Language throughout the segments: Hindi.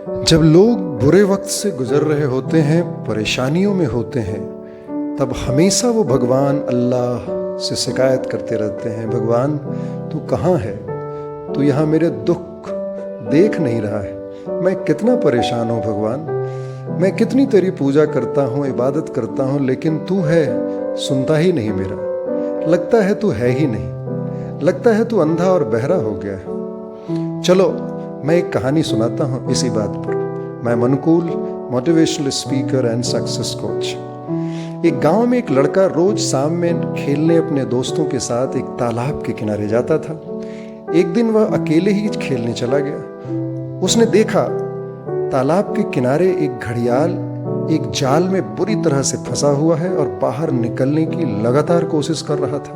जब लोग बुरे वक्त से गुजर रहे होते हैं, परेशानियों में होते हैं, तब हमेशा वो भगवान अल्लाह से शिकायत करते रहते हैं, भगवान तू कहाँ है? तू यहाँ मेरे दुख देख नहीं रहा है? मैं कितना परेशान हूँ भगवान, मैं कितनी तेरी पूजा करता हूँ, इबादत करता हूँ, लेकिन तू है सुनता ही नहीं मेरा। लगता है तू है ही नहीं, लगता है तू अंधा और बहरा हो गया है। चलो मैं एक कहानी सुनाता हूँ इसी बात पर। मैं Mankhool, motivational speaker and success coach. एक गांव में एक लड़का रोज शाम में खेलने अपने दोस्तों के साथ एक तालाब के किनारे जाता था। एक दिन वह अकेले ही खेलने चला गया। उसने देखा तालाब के किनारे एक घड़ियाल एक जाल में बुरी तरह से फंसा हुआ है और बाहर निकलने की लगातार कोशिश कर रहा था,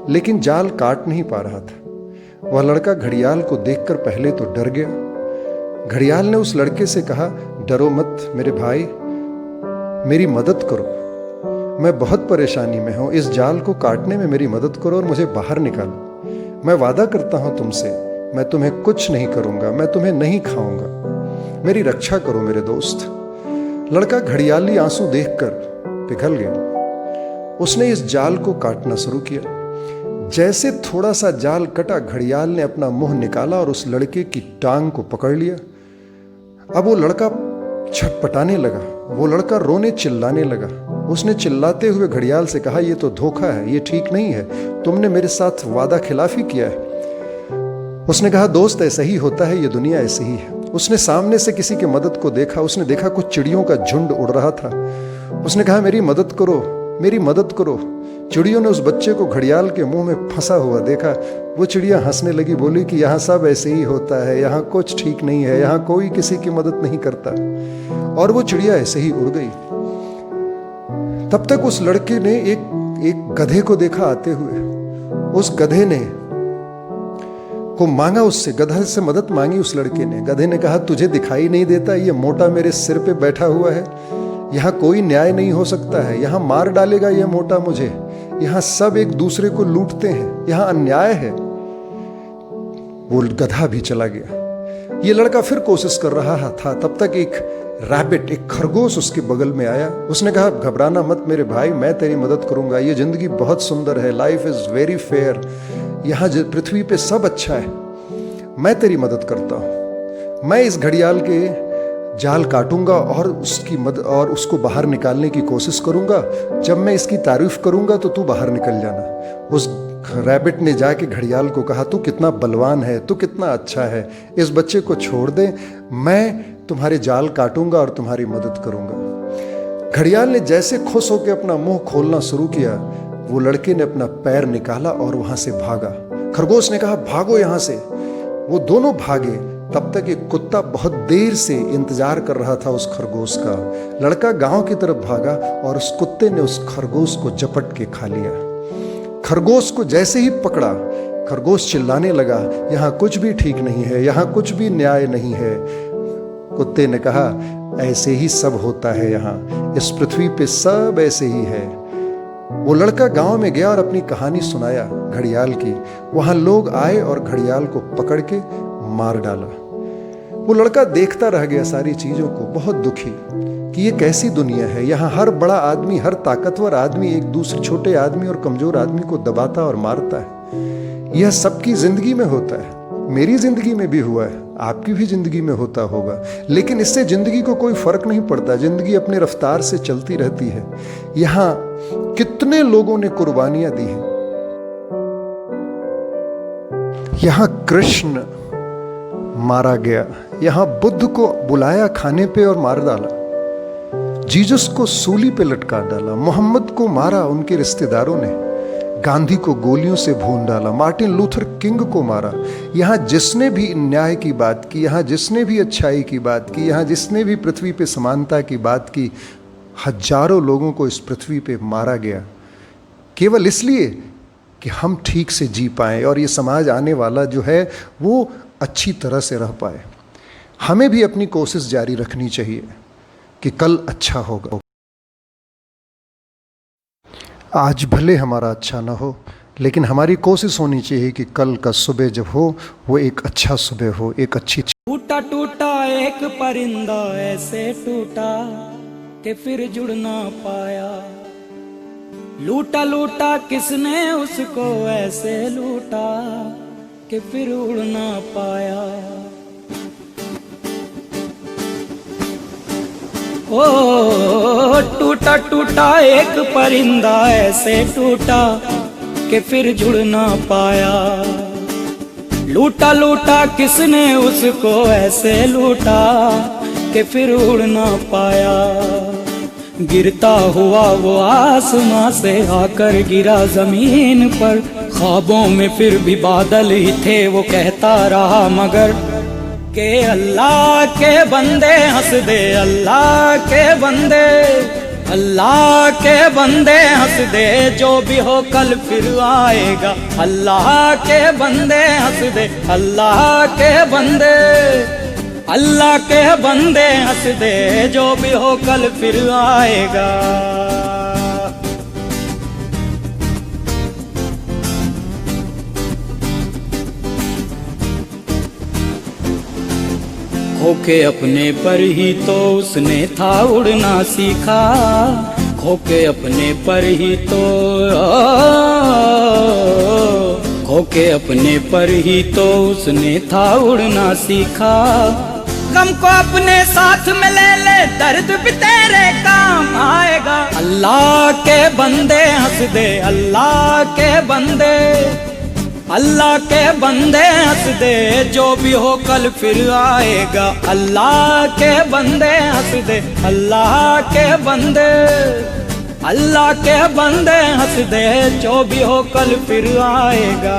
लेकिन जाल काट नहीं पा रहा था। वह लड़का घड़ियाल को देखकर पहले तो डर गया। घड़ियाल ने उस लड़के से कहा, डरो मत मेरे भाई, मेरी मदद करो, मैं बहुत परेशानी में हूं, इस जाल को काटने में मेरी मदद करो और मुझे बाहर निकालो। मैं वादा करता हूं तुमसे, मैं तुम्हें कुछ नहीं करूंगा, मैं तुम्हें नहीं खाऊंगा, मेरी रक्षा करो मेरे दोस्त। लड़का घड़ियाली आंसू देखकर पिघल गया। उसने इस जाल को काटना शुरू किया। जैसे थोड़ा सा जाल कटा, घड़ियाल ने अपना मुंह निकाला और उस लड़के की टांग को पकड़ लिया। अब वो लड़का छटपटाने लगा, वो लड़का रोने चिल्लाने लगा। उसने चिल्लाते हुए घड़ियाल से कहा, ये तो धोखा है, ये ठीक नहीं है, तुमने मेरे साथ वादा खिलाफी किया है। उसने कहा, दोस्त ऐसा ही होता है, ये दुनिया ऐसी ही है। उसने सामने से किसी की मदद को देखा। उसने देखा कुछ चिड़ियों का झुंड उड़ रहा था। उसने कहा, मेरी मदद करो, मेरी मदद करो। चिड़ियों ने उस बच्चे को घड़ियाल के मुंह में फंसा हुआ देखा। वो चिड़िया हंसने लगी, बोली कि यहाँ सब ऐसे ही होता है, यहाँ कुछ ठीक नहीं है, यहाँ कोई किसी की मदद नहीं करता। और वो चिड़िया ऐसे ही उड़ गई। तब तक उस लड़के ने एक गधे को देखा आते हुए। उस गधे ने को मांगा, उससे गधा से मदद मांगी उस लड़के ने। गधे ने कहा, तुझे दिखाई नहीं देता ये मोटा मेरे सिर पे बैठा हुआ है? यहाँ कोई न्याय नहीं हो सकता है, यहाँ मार डालेगा ये मोटा मुझे, यहाँ सब एक दूसरे को लूटते हैं, यहाँ अन्याय है। वो गधा भी चला गया। ये लड़का फिर कोशिश कर रहा था। तब तक एक रैबिट, एक खरगोश उसके बगल में आया। उसने कहा, घबराना मत मेरे भाई, मैं तेरी मदद करूंगा, ये जिंदगी बहुत सुंदर है, लाइफ इज वेरी फेयर, यहाँ पृथ्वी पे सब अच्छा है, मैं तेरी मदद करता हूं। मैं इस घड़ियाल के जाल काटूंगा और उसको बाहर निकालने की कोशिश करूंगा। जब मैं इसकी तारीफ करूंगा तो तू बाहर निकल जाना। उस रैबिट ने जाके घड़ियाल को कहा, तू कितना बलवान है, तू कितना अच्छा है, इस बच्चे को छोड़ दे, मैं तुम्हारे जाल काटूंगा और तुम्हारी मदद करूंगा। घड़ियाल ने जैसे खुश होकर अपना मुंह खोलना शुरू किया, वो लड़के ने अपना पैर निकाला और वहां से भागा। खरगोश ने कहा, भागो यहां से। वो दोनों भागे। तब तक एक कुत्ता बहुत देर से इंतजार कर रहा था उस खरगोश का। लड़का गांव की तरफ भागा और उस कुत्ते ने उस खरगोश को झपट के खा लिया। खरगोश को जैसे ही पकड़ा, खरगोश चिल्लाने लगा, यहाँ कुछ भी ठीक नहीं है, यहाँ कुछ भी न्याय नहीं है। कुत्ते ने कहा, ऐसे ही सब होता है, यहाँ इस पृथ्वी पे सब ऐसे ही है। वो लड़का गांव में गया और अपनी कहानी सुनाया घड़ियाल की। वहां लोग आए और घड़ियाल को पकड़ के मार डाला। वो लड़का देखता रह गया सारी चीजों को, बहुत दुखी कि ये कैसी दुनिया है। यहाँ हर बड़ा आदमी, हर ताकतवर आदमी एक दूसरे छोटे आदमी और कमजोर आदमी को दबाता और मारता है। यह सबकी जिंदगी में होता है, मेरी जिंदगी में भी हुआ है, आपकी भी जिंदगी में होता होगा, लेकिन इससे जिंदगी को कोई फर्क नहीं पड़ता। जिंदगी अपनी रफ्तार से चलती रहती है। यहाँ कितने लोगों ने कुर्बानियां दी हैं। यहाँ कृष्ण मारा गया, यहाँ बुद्ध को बुलाया खाने पे और मार डाला, जीसस को सूली पे लटका डाला, मोहम्मद को मारा उनके रिश्तेदारों ने, गांधी को गोलियों से भून डाला, मार्टिन लूथर किंग को मारा। यहाँ जिसने भी न्याय की बात की, यहाँ जिसने भी अच्छाई की बात की, यहाँ जिसने भी पृथ्वी पे समानता की बात की, हजारों लोगों को इस पृथ्वी पे मारा गया, केवल इसलिए कि हम ठीक से जी पाएं और ये समाज आने वाला जो है वो अच्छी तरह से रह पाए। हमें भी अपनी कोशिश जारी रखनी चाहिए कि कल अच्छा होगा। आज भले हमारा अच्छा ना हो, लेकिन हमारी कोशिश होनी चाहिए कि कल का सुबह जब हो वो एक अच्छा सुबह हो, एक अच्छी टूटा टूटा एक परिंदा ऐसे टूटा कि फिर जुड़ ना पाया। लूटा लूटा किसने उसको ऐसे लूटा कि फिर उड़ ना पाया। ओ टूटा टूटा एक परिंदा ऐसे टूटा कि फिर जुड़ ना पाया। लूटा लूटा किसने उसको ऐसे लूटा कि फिर उड़ ना पाया। गिरता हुआ वो आसमां से आकर गिरा जमीन पर। ख्वाबों में फिर भी बादल ही थे, वो कहता रहा मगर के अल्लाह के बंदे हंस दे, अल्लाह के बंदे, अल्लाह के बंदे हंस दे, जो भी हो कल फिर आएगा। अल्लाह के बंदे हंस दे, अल्लाह के बंदे, अल्लाह के बंदे हंस दे, जो भी हो कल फिर आएगा। खोके अपने पर ही तो उसने था उड़ना सीखा। खोके अपने पर ही तो, खोके अपने पर ही तो उसने था उड़ना सीखा। गम को अपने साथ में ले ले, दर्द भी तेरे काम आएगा। अल्लाह के बंदे हंस दे, अल्लाह के बंदे, अल्लाह के बंदे हंस दे, जो भी हो कल फिर आएगा। अल्लाह के बंदे हंस दे, अल्लाह के बंदे, अल्लाह के बंदे हंस दे, जो भी हो कल फिर आएगा।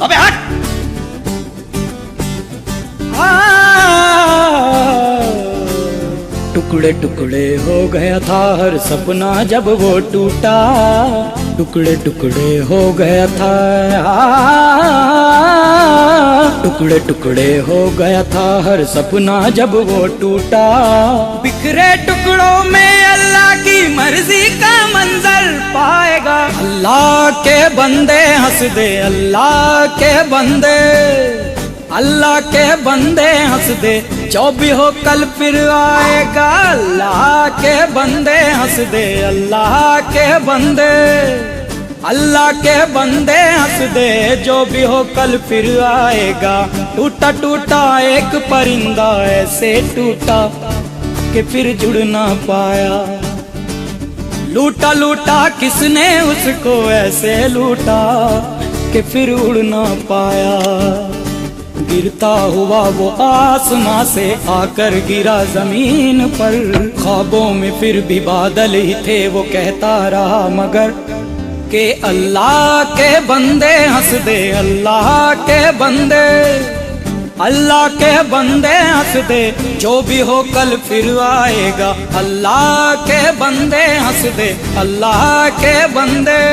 अबे हट! टुकड़े टुकड़े हो गया था हर सपना जब वो टूटा। टुकड़े टुकड़े हो गया था, टुकड़े टुकड़े हो गया था हर सपना जब वो टूटा। बिखरे टुकड़ों में अल्लाह की मर्जी का मंजर पाएगा। अल्लाह के बंदे हंस दे, अल्लाह के बंदे, अल्लाह के बंदे हंस दे, जो भी हो कल फिर आएगा। अल्लाह के बंदे हंस दे, अल्लाह के बंदे, अल्लाह के बंदे हंस दे, जो भी हो कल फिर आएगा। टूटा टूटा एक परिंदा ऐसे टूटा कि फिर जुड़ ना पाया। लूटा लूटा किसने उसको ऐसे लूटा कि फिर उड़ ना पाया। गिरता हुआ वो आसमां से आकर गिरा जमीन पर। ख्वाबों में फिर भी बादल ही थे, वो कहता रहा मगर के अल्लाह के बंदे हंस दे, अल्लाह के बंदे, अल्लाह के बंदे हंस दे, जो भी हो कल फिर आएगा। अल्लाह के बंदे हंस दे, अल्लाह के बंदे,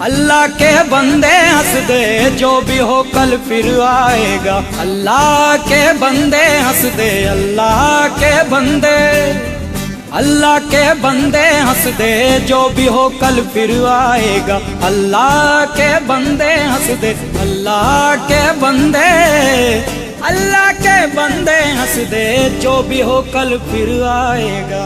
अल्लाह के बंदे हंस दे, जो भी हो कल फिर आएगा। अल्लाह के बंदे हंस दे, अल्लाह के बंदे, अल्लाह के बंदे हंस दे, जो भी हो कल फिर आएगा। अल्लाह के बंदे हंस दे, अल्लाह के बंदे, अल्लाह के बंदे हंस दे, जो भी हो कल फिर आएगा।